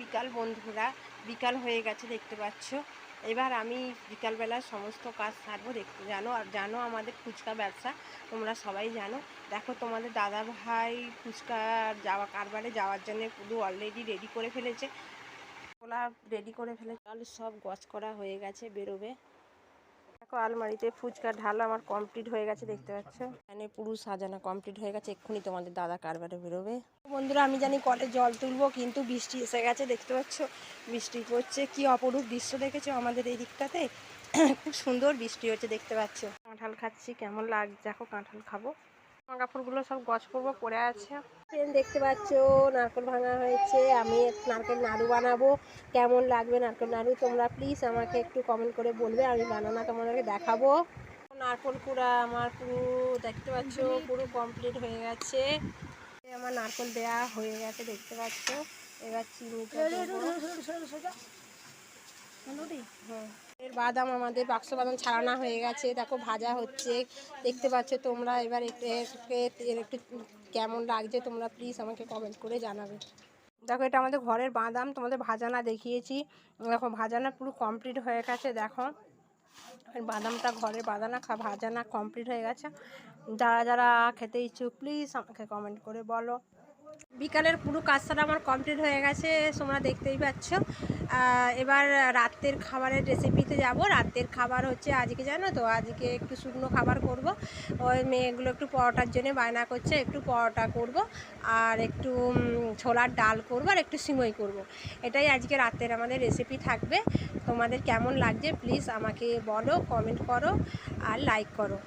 বিকাল বন্ধুরা, বিকাল হয়ে গেছে দেখতে পাচ্ছ। এবার আমি বিকালবেলা সমস্ত কাজ সারবো দেখতে জানো আমাদের ফুচকা ব্যবসা, তোমরা সবাই জানো। দেখো তোমাদের দাদা ভাই ফুচকা কারবারে যাওয়ার জন্য পুরো অলরেডি রেডি করে ফেলেছে। ওলা রেডি করে ফেলেছে, আলু সব গছ করা হয়ে গেছে, বেরোবে। দেখো আলমারিতে ফুচকা ঢালা আমার কমপ্লিট হয়ে গেছে দেখতে পাচ্ছ। এখানে পুরো সাজানো কমপ্লিট হয়ে গেছে, এক্ষুনি তোমাদের দাদা কারবারে বেরোবে। বন্ধুরা আমি জানি কলে জল তুলবো, কিন্তু বৃষ্টি এসে গেছে দেখতে পাচ্ছ। বৃষ্টি পড়ছে, কি অপরূপ দৃশ্য দেখেছো আমাদের এই দিকটাতে। খুব সুন্দর বৃষ্টি হচ্ছে দেখতে পাচ্ছ। কাঁঠাল খাচ্ছি, কেমন লাগছে দেখো, কাঁঠাল খাবো। কাপড়গুলো সব গছ করবো পড়ে আছে। দেখতে পাচ্ছ নারকেল ভাঙা হয়েছে, আমি নারকেল নাড়ু বানাবো। কেমন লাগবে নারকেল নাড়ু তোমরা প্লিজ আমাকে একটু কমেন্ট করে বলবে, আমি বানানো তোমাদেরকে দেখাবো। নারকেল কুড়া আমার পুরো দেখতে পাচ্ছ পুরো কমপ্লিট হয়ে গেছে। আমার নারকেল দেয়া হয়ে গেছে দেখতে পাচ্ছ। এবার চিনিটা এর বাদাম আমাদের বাক্স বাদাম ছাড়ানো হয়ে গেছে, দেখো ভাজা হচ্ছে দেখতে পাচ্ছ তোমরা। এবার একটু কেমন লাগছে তোমরা প্লিজ আমাকে কমেন্ট করে জানাবে। দেখো এটা আমাদের ঘরের বাদাম, তোমাদের ভাজানা দেখিয়েছি। দেখো ভাজানা পুরো কমপ্লিট হয়ে গেছে। দেখো বাদামটা ঘরের ভাজানা কমপ্লিট হয়ে গেছে। যারা যারা খেতে ইচ্ছুক প্লিজ আমাকে কমেন্ট করে বলো। বিকালের পুরো কাজটা আমার কমপ্লিট হয়ে গেছে, তোমরা দেখতেই পাচ্ছ। এবার রাতের খাবারের রেসিপিতে যাব। রাতের খাবার হচ্ছে আজকে জানো তো, আজকে একটু শুকনো খাবার করব। ওই মেয়েগুলো একটু পরোটার জন্য বায়না করছে, একটু পরোটা করব আর একটু ছোলার ডাল করব আর একটু সিমই করব। এটাই আজকে রাতের আমাদের রেসিপি থাকবে। তোমাদের কেমন লাগছে প্লিজ আমাকে বলো, কমেন্ট করো আর লাইক করো।